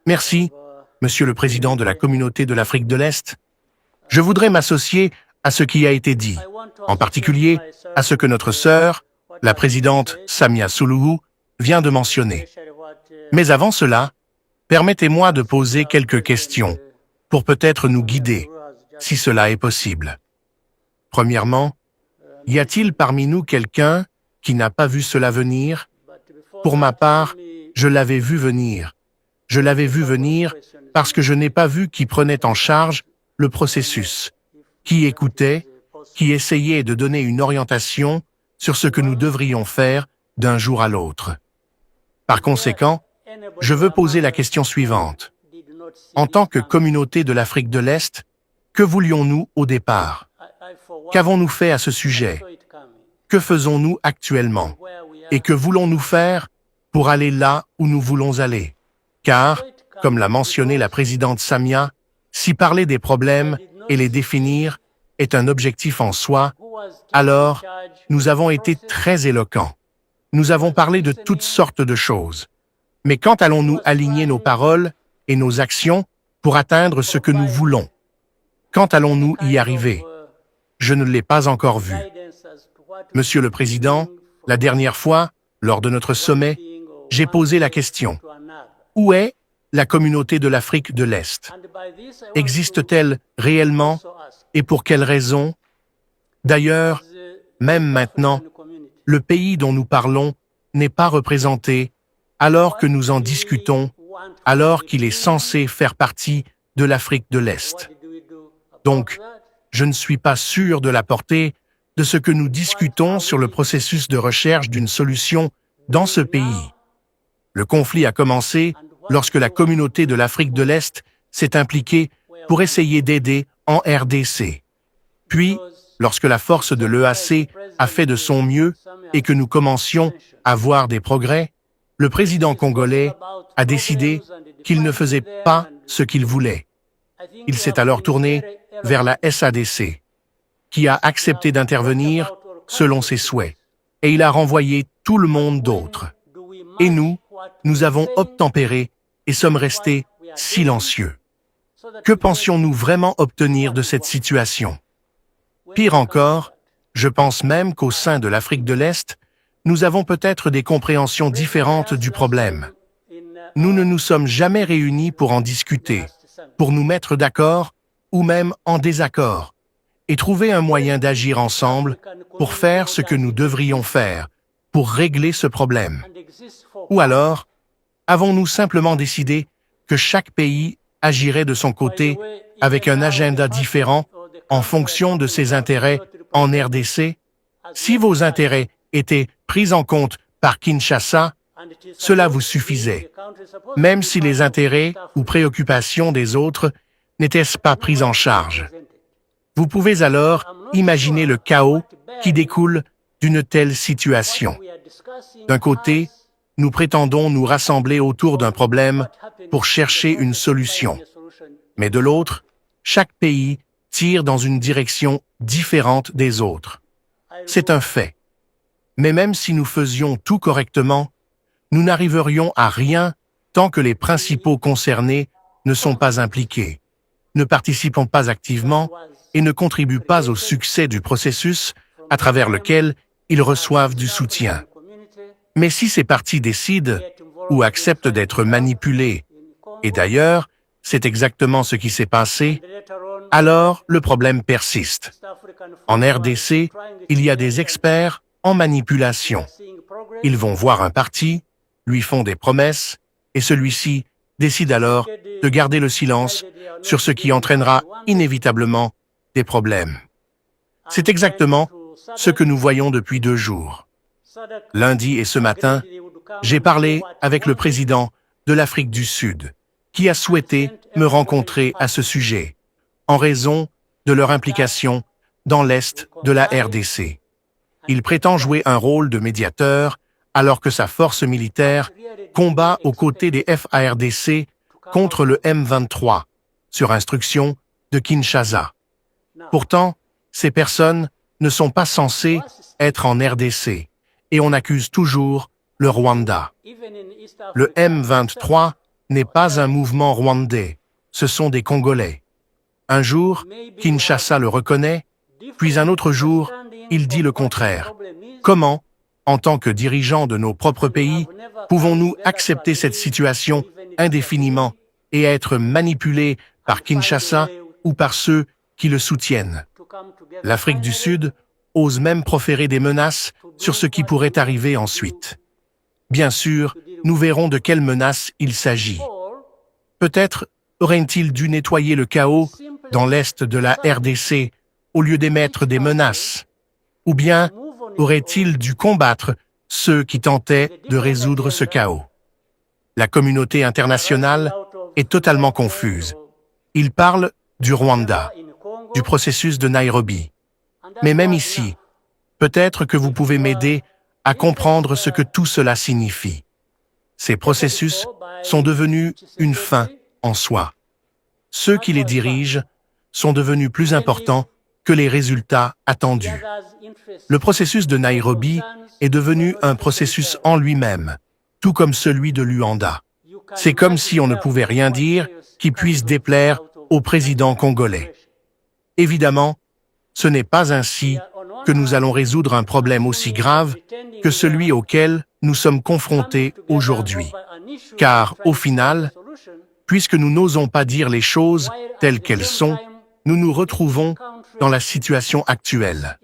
Merci, Monsieur le Président de la Communauté de l'Afrique de l'Est. Je voudrais m'associer à ce qui a été dit, en particulier à ce que notre sœur, la présidente Samia Suluhu, vient de mentionner. Mais avant cela, permettez-moi de poser quelques questions pour peut-être nous guider, si cela est possible. Premièrement, y a-t-il parmi nous quelqu'un qui n'a pas vu cela venir? Pour ma part, je l'avais vu venir. Je l'avais vu venir parce que je n'ai pas vu qui prenait en charge le processus, qui écoutait, qui essayait de donner une orientation sur ce que nous devrions faire d'un jour à l'autre. Par conséquent, je veux poser la question suivante. En tant que communauté de l'Afrique de l'Est, que voulions-nous au départ? Qu'avons-nous fait à ce sujet? Que faisons-nous actuellement? Et que voulons-nous faire pour aller là où nous voulons aller? Car, comme l'a mentionné la présidente Samia, si parler des problèmes et les définir est un objectif en soi, alors nous avons été très éloquents. Nous avons parlé de toutes sortes de choses. Mais quand allons-nous aligner nos paroles et nos actions pour atteindre ce que nous voulons? Quand allons-nous y arriver? Je ne l'ai pas encore vu. Monsieur le Président, la dernière fois, lors de notre sommet, j'ai posé la question. Où est la communauté de l'Afrique de l'Est? Existe-t-elle réellement et pour quelles raisons? D'ailleurs, même maintenant, le pays dont nous parlons n'est pas représenté alors que nous en discutons, alors qu'il est censé faire partie de l'Afrique de l'Est. Donc, je ne suis pas sûr de la portée de ce que nous discutons sur le processus de recherche d'une solution dans ce pays. Le conflit a commencé lorsque la communauté de l'Afrique de l'Est s'est impliquée pour essayer d'aider en RDC. Puis, lorsque la force de l'EAC a fait de son mieux et que nous commencions à voir des progrès, le président congolais a décidé qu'il ne faisait pas ce qu'il voulait. Il s'est alors tourné vers la SADC, qui a accepté d'intervenir selon ses souhaits, et il a renvoyé tout le monde d'autre. Et nous avons obtempéré et sommes restés silencieux. Que pensions-nous vraiment obtenir de cette situation? Pire encore, je pense même qu'au sein de l'Afrique de l'Est, nous avons peut-être des compréhensions différentes du problème. Nous ne nous sommes jamais réunis pour en discuter, pour nous mettre d'accord ou même en désaccord, et trouver un moyen d'agir ensemble pour faire ce que nous devrions faire, pour régler ce problème. Ou alors, avons-nous simplement décidé que chaque pays agirait de son côté avec un agenda différent en fonction de ses intérêts en RDC? Si vos intérêts étaient pris en compte par Kinshasa, cela vous suffisait, même si les intérêts ou préoccupations des autres n'étaient pas pris en charge. Vous pouvez alors imaginer le chaos qui découle d'une telle situation. D'un côté, nous prétendons nous rassembler autour d'un problème pour chercher une solution. Mais de l'autre, chaque pays tire dans une direction différente des autres. C'est un fait. Mais même si nous faisions tout correctement, nous n'arriverions à rien tant que les principaux concernés ne sont pas impliqués, ne participent pas activement et ne contribuent pas au succès du processus à travers lequel ils reçoivent du soutien. Mais si ces partis décident ou acceptent d'être manipulés, et d'ailleurs, c'est exactement ce qui s'est passé, alors le problème persiste. En RDC, il y a des experts en manipulation. Ils vont voir un parti, lui font des promesses, et celui-ci décide alors de garder le silence sur ce qui entraînera inévitablement des problèmes. C'est exactement ce que nous voyons depuis 2 jours. Lundi et ce matin, j'ai parlé avec le président de l'Afrique du Sud, qui a souhaité me rencontrer à ce sujet, en raison de leur implication dans l'Est de la RDC. Il prétend jouer un rôle de médiateur alors que sa force militaire combat aux côtés des FARDC contre le M23, sur instruction de Kinshasa. Pourtant, ces personnes ne sont pas censées être en RDC, et on accuse toujours le Rwanda. Le M23 n'est pas un mouvement rwandais, ce sont des Congolais. Un jour, Kinshasa le reconnaît, puis un autre jour, il dit le contraire. Comment, en tant que dirigeants de nos propres pays, pouvons-nous accepter cette situation indéfiniment et être manipulés par Kinshasa ou par ceux qui le soutiennent? L'Afrique du Sud ose même proférer des menaces sur ce qui pourrait arriver ensuite. Bien sûr, nous verrons de quelles menaces il s'agit. Peut-être aurait-il dû nettoyer le chaos dans l'est de la RDC au lieu d'émettre des menaces. Ou bien aurait-il dû combattre ceux qui tentaient de résoudre ce chaos? La communauté internationale est totalement confuse. Il parle du Rwanda, du processus de Nairobi. Mais même ici, peut-être que vous pouvez m'aider à comprendre ce que tout cela signifie. Ces processus sont devenus une fin en soi. Ceux qui les dirigent sont devenus plus importants que les résultats attendus. Le processus de Nairobi est devenu un processus en lui-même, tout comme celui de Luanda. C'est comme si on ne pouvait rien dire qui puisse déplaire au président congolais. Évidemment, ce n'est pas ainsi que nous allons résoudre un problème aussi grave que celui auquel nous sommes confrontés aujourd'hui. Car, au final, puisque nous n'osons pas dire les choses telles qu'elles sont, nous nous retrouvons dans la situation actuelle.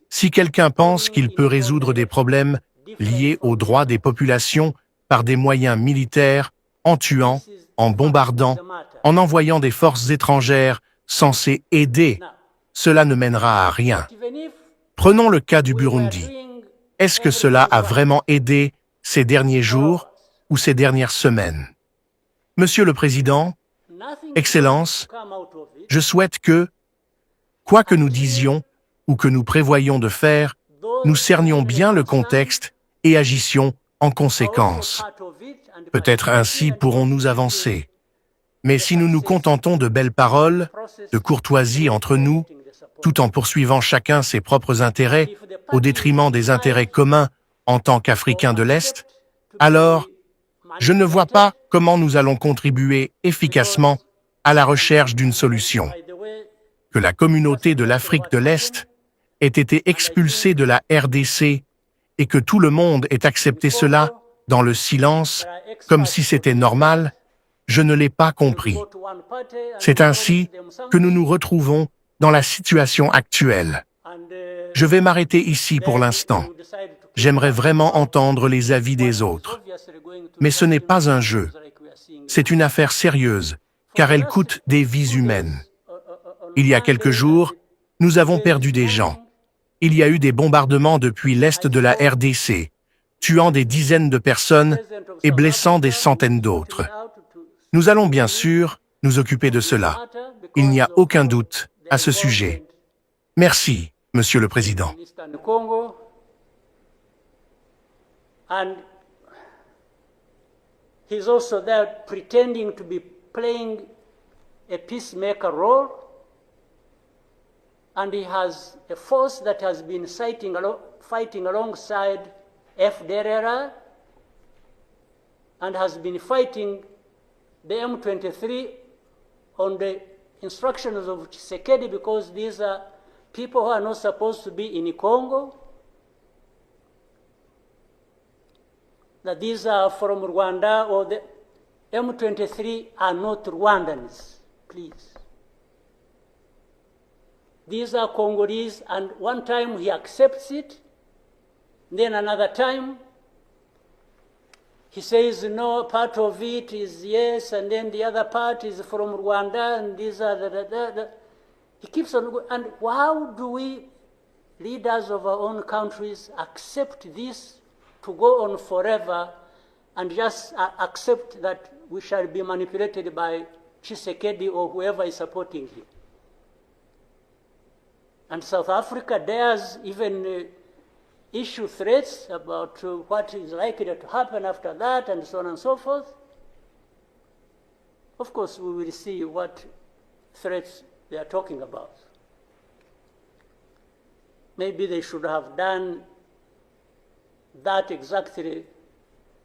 Si quelqu'un pense qu'il peut résoudre des problèmes liés aux droits des populations par des moyens militaires, en tuant, en bombardant, en envoyant des forces étrangères censées aider, cela ne mènera à rien. Prenons le cas du Burundi. Est-ce que cela a vraiment aidé ces derniers jours ou ces dernières semaines? Monsieur le Président, Excellences, je souhaite que, quoi que nous disions ou que nous prévoyions de faire, nous cernions bien le contexte et agissions en conséquence. Peut-être ainsi pourrons-nous avancer. Mais si nous nous contentons de belles paroles, de courtoisie entre nous, tout en poursuivant chacun ses propres intérêts au détriment des intérêts communs en tant qu'Africains de l'Est, alors je ne vois pas comment nous allons contribuer efficacement à la recherche d'une solution. Que la communauté de l'Afrique de l'Est ait été expulsée de la RDC et que tout le monde ait accepté cela dans le silence, comme si c'était normal, je ne l'ai pas compris. C'est ainsi que nous nous retrouvons dans la situation actuelle. Je vais m'arrêter ici pour l'instant. J'aimerais vraiment entendre les avis des autres. Mais ce n'est pas un jeu. C'est une affaire sérieuse, car elle coûte des vies humaines. Il y a quelques jours, nous avons perdu des gens. Il y a eu des bombardements depuis l'est de la RDC, tuant des dizaines de personnes et blessant des centaines d'autres. Nous allons bien sûr nous occuper de cela. Il n'y a aucun doute à ce sujet. Merci, Monsieur le Président. And he's also there pretending to be playing a peacemaker role, and he has a force that has been fighting alongside FDLR and has been fighting the M23 on the instructions of Tshisekedi, because these are people who are not supposed to be in Congo, that these are from Rwanda, or the M23 are not Rwandans, please. These are Congolese, and one time he accepts it, then another time he says no, part of it is yes, and then the other part is from Rwanda, and these are he keeps on going. And how do we, leaders of our own countries, accept this to go on forever and just accept that we shall be manipulated by Tshisekedi or whoever is supporting him? And South Africa dares even issue threats about what is likely to happen after that, and so on and so forth. Of course, we will see what threats they are talking about. Maybe they should have done that exactly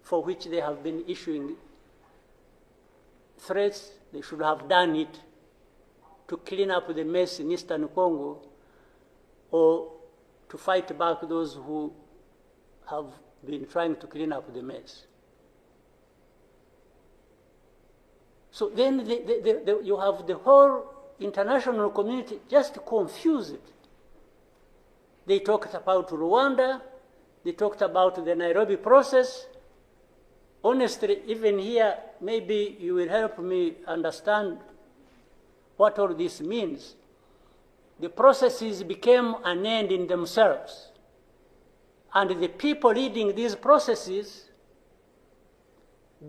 for which they have been issuing threats. They should have done it to clean up the mess in Eastern Congo, or to fight back those who have been trying to clean up the mess. So then you have the whole international community just confused. They talked about Rwanda, they talked about the Nairobi process. Honestly, even here, maybe you will help me understand what all this means. The processes became an end in themselves. And the people leading these processes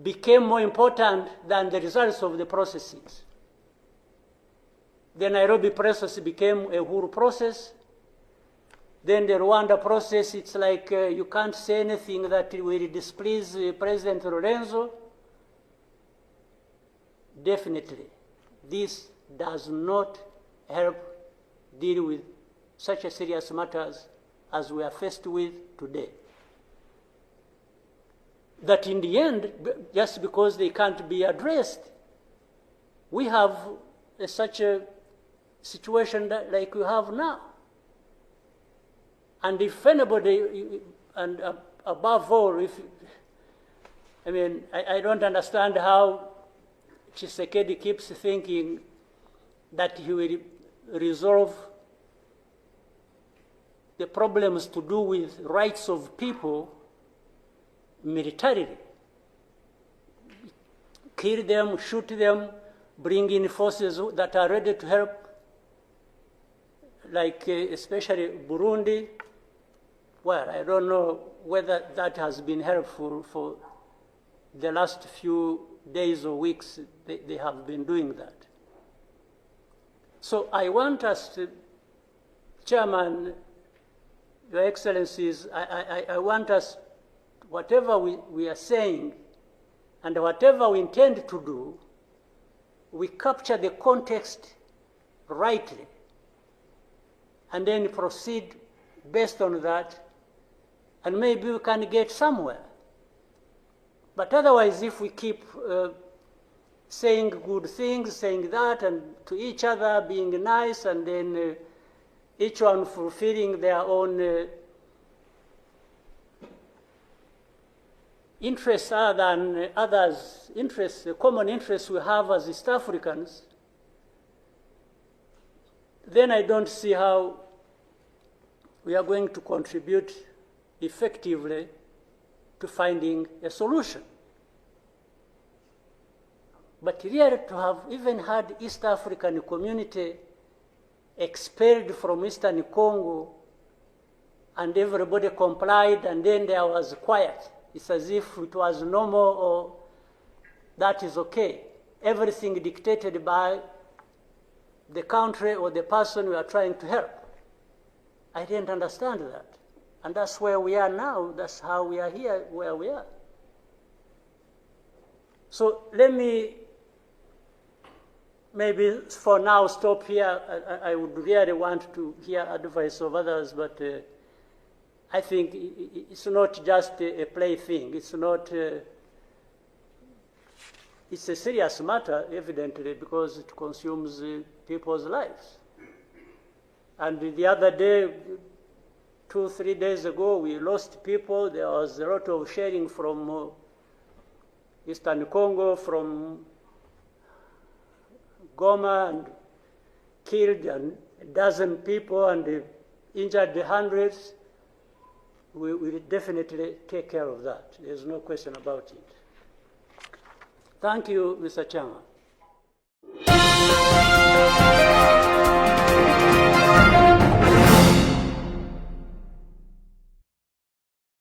became more important than the results of the processes. The Nairobi process became a Uhuru process. Then the Rwanda process, it's like you can't say anything that will displease President Lorenzo. Definitely, this does not help deal with such a serious matters as we are faced with today. That in the end, just because they can't be addressed, we have such a situation that, like we have now. And if anybody, and above all, I don't understand how Tshisekedi keeps thinking that he will resolve the problems to do with rights of people militarily. Kill them, shoot them, bring in forces that are ready to help, like especially Burundi. Well, I don't know whether that has been helpful for the last few days or weeks. They have been doing that. So I want us to, Chairman, Your Excellencies, I want us, whatever we are saying and whatever we intend to do, we capture the context rightly and then proceed based on that, and maybe we can get somewhere. But otherwise, if we keep saying good things, saying that, and to each other being nice, and then each one fulfilling their own interests other than others' interests, the common interests we have as East Africans, then I don't see how we are going to contribute effectively to finding a solution. But really, to have even had East African community expelled from Eastern Congo and everybody complied and then there was quiet, it's as if it was normal or that is okay. Everything dictated by the country or the person we are trying to help. I didn't understand that. And that's where we are now. That's how we are here, where we are. So let me maybe for now stop here. I would really want to hear advice of others, but I think it's not just a plaything. It's not, it's a serious matter, evidently, because it consumes people's lives. And the other day, 2-3 days ago, we lost people. There was a lot of sharing from Eastern Congo, from Goma, and killed a dozen people and injured hundreds. We will definitely take care of that. There's no question about it. Thank you, Mr. Chairman.